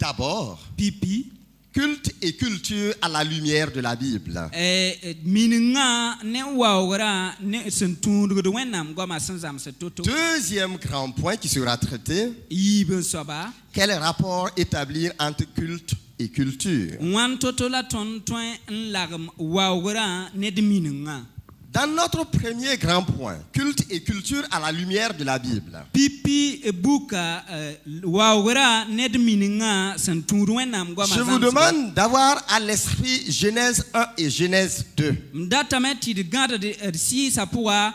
D'abord, pipi culte et culture à la lumière de la Bible. mininga ne wawra ne sentundu de wenam goma sanzam se toto Deuxième grand point qui sera traité, yibe soba quel rapport établir entre culte et culture? wan toto la ton toin nlagam wawra ne de mininga. Dans notre premier grand point, culte et culture à la lumière de la Bible, pipi buka wawra ne de mininga sentundu wenam goma je vous demande d'avoir à l'esprit Genèse 1 et Genèse 2. Mdatameti de gada de si sapua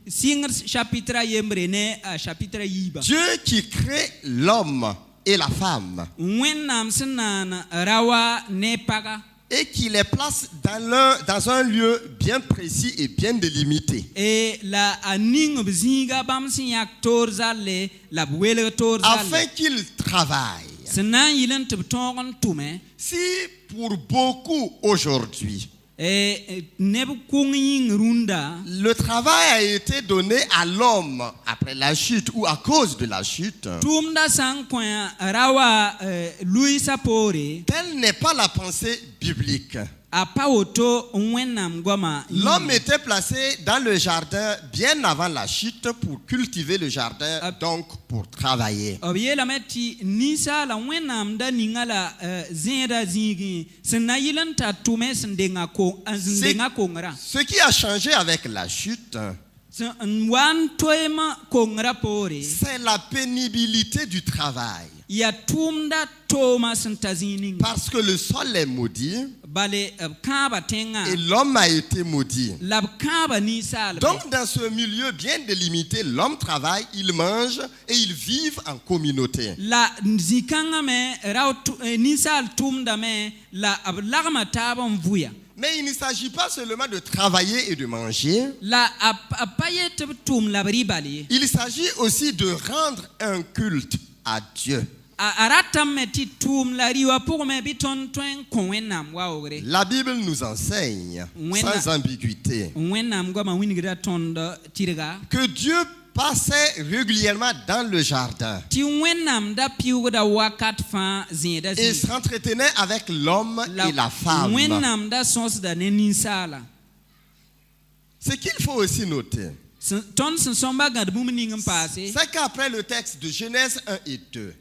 singer chapitre yembre ne chapitre yiba. Dieu qui crée l'homme et la femme Wenam senana rawa ne paga. et qui les place dans un lieu bien précis et bien délimité. Et la aning bzinga bam sinyak torzale la bwele torzale. Afin qu'ils travaillent. Senan yilen tebtongon tume. Si pour beaucoup aujourd'hui, Neb kunging runda. le travail a été donné à l'homme après la chute ou à cause de la chute, Tumda sang point rawa Louis Sapore. telle n'est pas la pensée biblique. Apa oto wenam goma. L'homme était placé dans le jardin bien avant la chute pour cultiver le jardin, donc pour travailler. Obiye la meti nisa la wenam da ningala zenda zingi. Senayilan ta tume sendenga ko sendenga kongra. Ce qui a changé avec la chute, Wan toema kongra pore. c'est la pénibilité du travail. Ya tumda toma sentazini. Parce que le sol est maudit Bale kaba tenga. et l'homme a été maudit. Lab kaba nisa. Donc dans ce milieu bien délimité, l'homme travaille, il mange et ils vivent en communauté. La zikanga me rao nisa tumda me la ablagma taba mvuya. Mais il ne s'agit pas seulement de travailler et de manger. La apayet tum la bribali. Il s'agit aussi de rendre un culte à Dieu. La Bible nous enseigne, sans ambiguïté, que Dieu passait régulièrement dans le jardin et s'entretenait avec l'homme et la femme. Ce qu'il faut aussi noter, c'est qu'après le texte de Genèse 1 et 2,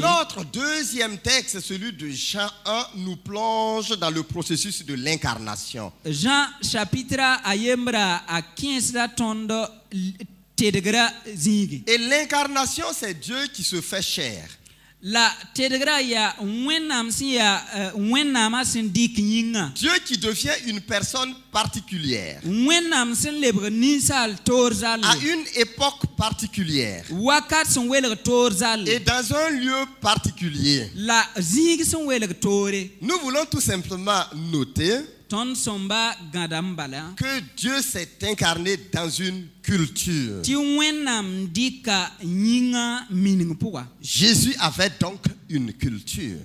notre deuxième texte, celui de Jean 1, nous plonge dans le processus de l'incarnation. Jean chapitre ayembra a 15 la tondo tedegra zingi. Et l'incarnation, c'est Dieu qui se fait chair. La tedegra ya wenam si ya wenama sindik yinga. Dieu qui devient une personne particulière. Wenam sin lebre nisal torzal. À une époque particulière. Wakat son weler torzal. Et dans un lieu particulier. La zig son weler tore. Nous voulons tout simplement noter que Dieu s'est incarné dans une culture. Jésus avait donc une culture.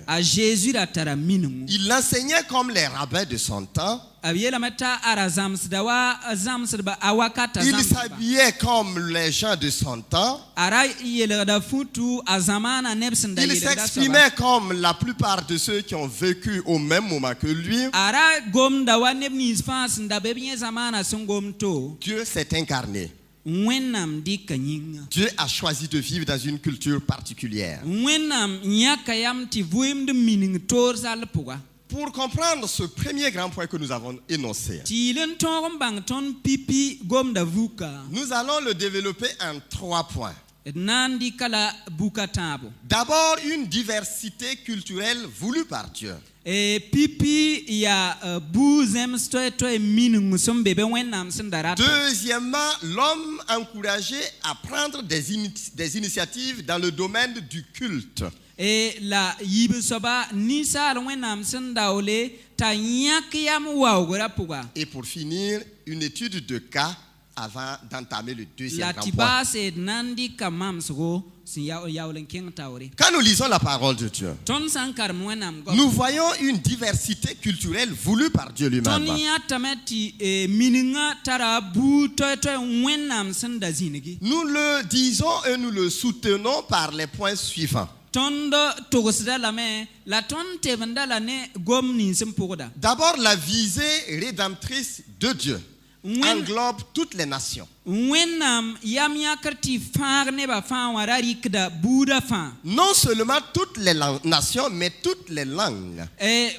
Il enseignait comme les rabbins de son temps. Il s'habillait comme les gens de son temps. Il s'exprimait comme la plupart de ceux qui ont vécu au même moment que lui. Dieu s'est incarné. Dieu a choisi de vivre dans une culture particulière. Pour comprendre ce premier grand point que nous avons énoncé, nous allons le développer en 3 points. D'abord, une diversité culturelle voulue par Dieu. Deuxièmement, l'homme encouragé à prendre des initiatives dans le domaine du culte. Et la yibusoba nisa wenam sendaole ta nyakiyam wawgora puga. Et pour finir, une étude de cas avant d'entamer le deuxième la grand ti point. ba se nandi ka mamsgo sin yaw keng tawre Quand nous lisons la parole de Dieu, ton sankar mwenam go nous voyons une diversité culturelle voulue par Dieu ton lui-même. ya tamati mininga tara bu to mwenam sanda zinigi Nous le disons et nous le soutenons par les points suivants. tondo togosda la me la ton te la ne gom ni simpoda D'abord, la visée rédemptrice de Dieu englobe toutes les nations. Wenam yamya karti far ne ba fa warari kda buda fa Non seulement toutes les nations, mais toutes les langues.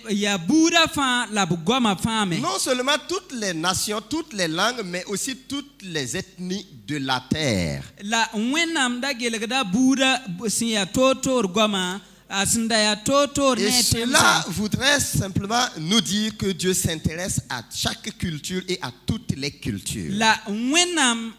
ya buda fa la bugoma fa me Non seulement toutes les nations, toutes les langues, mais aussi toutes les ethnies de la terre. la wenam da gelgda buda siya totor goma asinda ya totor Et ne cela temsa voudrait simplement nous dire que Dieu s'intéresse à chaque culture et à toutes les cultures. la wenam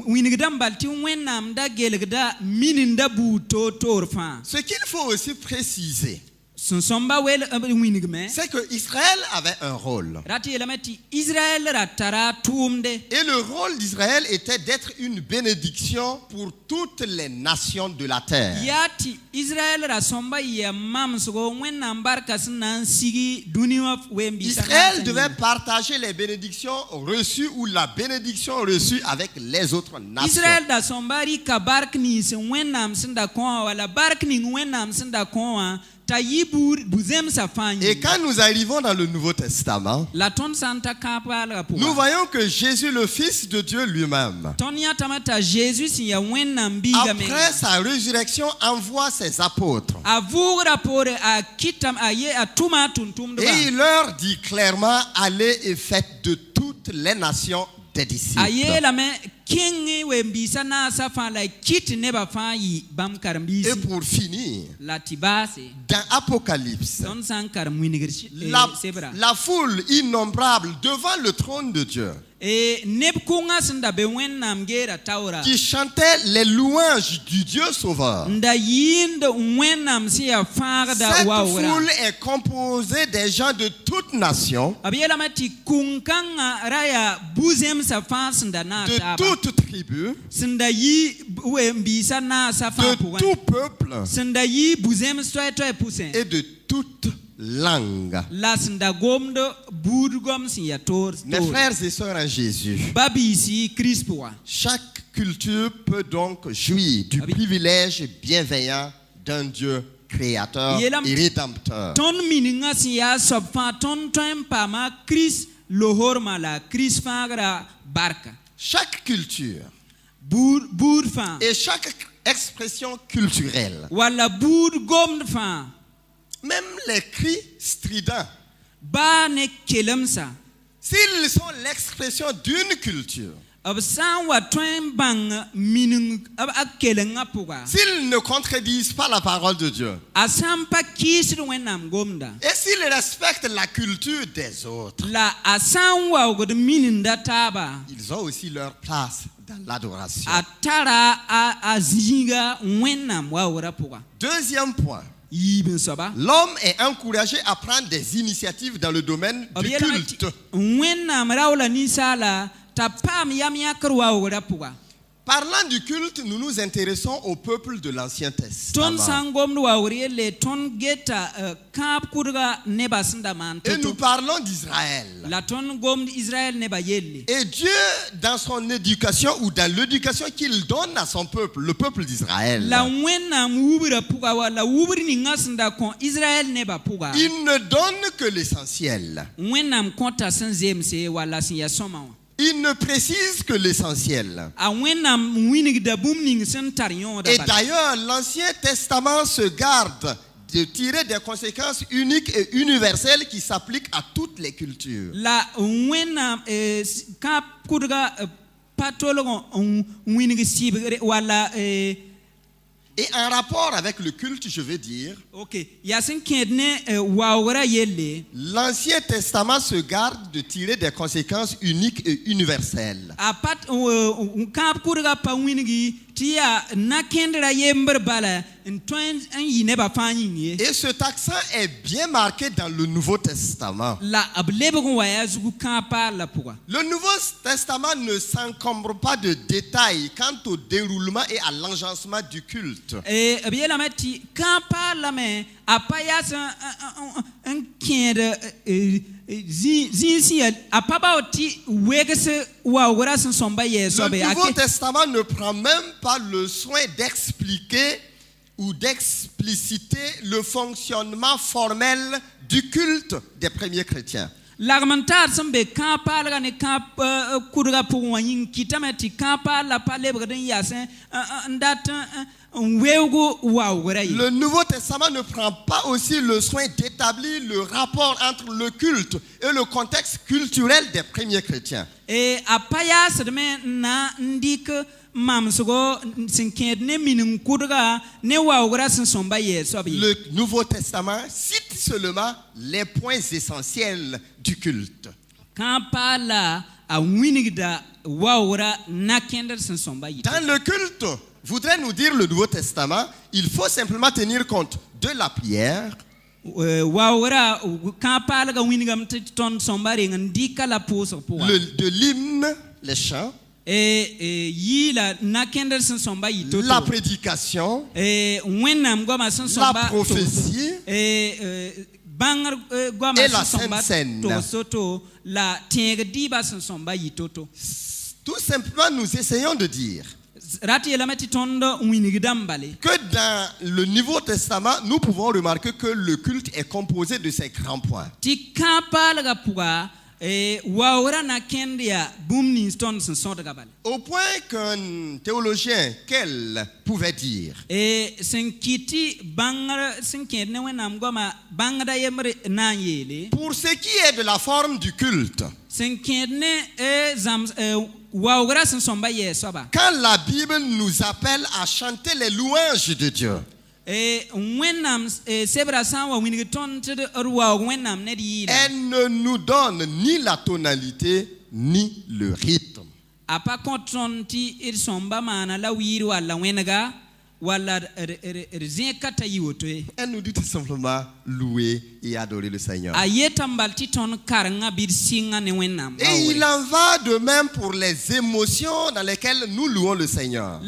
winigdam balti wenam da gelgda mininda bu totor fa Ce qu'il faut aussi préciser, sun somba wel winigme c'est que Israël avait un rôle. rati elemati Israël ratara tumde Et le rôle d'Israël était d'être une bénédiction pour toutes les nations de la terre. yati Israël ra somba ya mamsgo wenam barka sinan sigi duniya wembi Israël devait partager les bénédictions reçues ou la bénédiction reçue avec les autres nations. Israël da sombari ka bark ni sin wenam sinda ko wala bark ni wenam sinda ko tayibur buzem safani Et quand nous arrivons dans le Nouveau Testament, la ton santa kapa la pour nous voyons que Jésus, le Fils de Dieu lui-même, ton ya tamata Jésus si ya wenam biga me après sa résurrection, envoie ses apôtres. avur rapport a kitam aye atuma tuntum Et il leur dit clairement, allez et faites de toutes les nations des disciples. aye la me kingi wembi sana safa la kit ne ba fa yi bam karambisi Et pour finir, la tibase dans Apocalypse, ton sankar mwinigirshi sebra la foule innombrable devant le trône de Dieu nebkunga sinda be wenam gera taura qui chantait les louanges du Dieu Sauveur. nda yinde wenam si ya farda Cette wawra foule est composée des gens de toutes nations, abiyela mati kunkanga raya buzem safa sinda na de taba toutes tribus, sinda yi wembi sana safa de puwan tout peuple sinda yi buzem stoy pusen et de toutes langues. la sinda gomdo budgom si ya tor Mes frères et sœurs en Jésus, babisi crispwa chaque culture peut donc jouir du privilège bienveillant d'un Dieu créateur et rédempteur. ton mininga si ya sofa ton tempa ma Chris lohorma la Chris fagra barka Chaque culture bud fa et chaque expression culturelle, wala bud gomd fa même les cris stridents, ba ne kelemsa s'ils sont l'expression d'une culture, ab san wa toin bang mining ab akelenga puga s'ils ne contredisent pas la parole de Dieu, asampa kisir wenam gomda et s'ils respectent la culture des autres, la asan wa god mininda taba ils ont aussi leur place dans l'adoration. atara azinga wenam wa wora puga Deuxième point, yiben soba l'homme est encouragé à prendre des initiatives dans le domaine du culte. wenam rawla ni sala tapam yam yakwa wora puga Parlant du culte, nous nous intéressons au peuple de l'Ancien ton Testament. sangom wa woriele ton geta kap kurga neba sinda man Et nous parlons d'Israël. la ton gom Israël neba yelle Et Dieu, dans son éducation ou dans l'éducation qu'il donne à son peuple, le peuple d'Israël, la wenam wubira puga wala wubri ni ngasinda kon Israël neba puga il ne donne que l'essentiel. wenam konta sanzem se wala sin ya soma Il ne précise que l'essentiel. a wenam winig da bum ning sen tarion da Et bal d'ailleurs, l'Ancien Testament se garde de tirer des conséquences uniques et universelles qui s'appliquent à toutes les cultures. la wenam kap kurga patologon winig sib wala Et en rapport avec le culte, je veux dire, ok yasin kedne wawra yelle l'Ancien Testament se garde de tirer des conséquences uniques et universelles. a pat kap kurga pa winigi tia nakendra yember bala Et cet accent est bien marqué dans le Nouveau Testament. Le Nouveau Testament ne s'encombre pas de détails quant au déroulement et à l'agencement du culte. Le Nouveau Testament ne prend même pas le soin d'expliquer ou d'expliciter le fonctionnement formel du culte des premiers chrétiens. Le Nouveau Testament ne prend pas aussi le soin d'établir le rapport entre le culte et le contexte culturel des premiers chrétiens. Le Nouveau Testament cite seulement les points essentiels du culte. Dans le culte, voudrait nous dire le Nouveau Testament, il faut simplement tenir compte de la prière, de l'hymne, les chants, la prédication, la prophétie et la Sainte Seine. Tout simplement, nous essayons de dire que dans le Nouveau Testament, nous pouvons remarquer que le culte est composé de ces grands points. Au point qu'un théologien, quel pouvait dire pour ce qui est de la forme du culte, quand la Bible nous appelle à chanter les louanges de Dieu, elle ne nous donne ni la tonalité ni le rythme. Elle nous dit tout simplement louer et adorer le Seigneur. Et il en va de même pour les émotions dans lesquelles nous louons le Seigneur.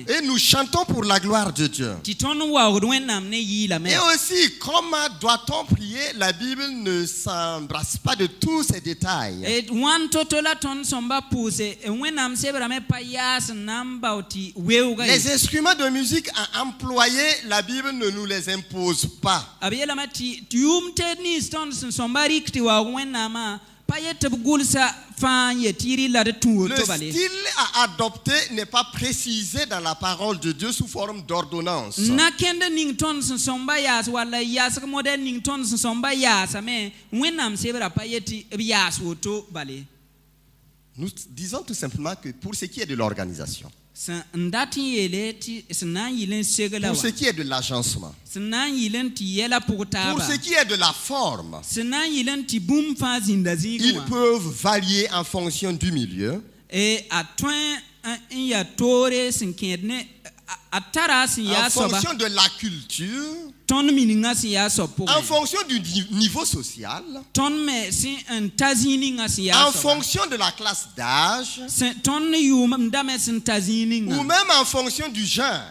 Et nous chantons pour la gloire de Dieu. Et aussi, comment doit-on prier? La Bible ne s'embrasse pas de tous ces détails. Les instruments de musique à employer, la Bible ne nous les impose pas. Le style à adopter n'est pas précisé dans la parole de Dieu sous forme d'ordonnance. Nous disons tout simplement que pour ce qui est de l'organisation, pour ce qui est de l'agencement, pour ce qui est de la forme, ils peuvent varier en fonction du milieu, en fonction de la culture, en fonction du niveau social, en fonction de la classe d'âge, ou même en fonction du genre.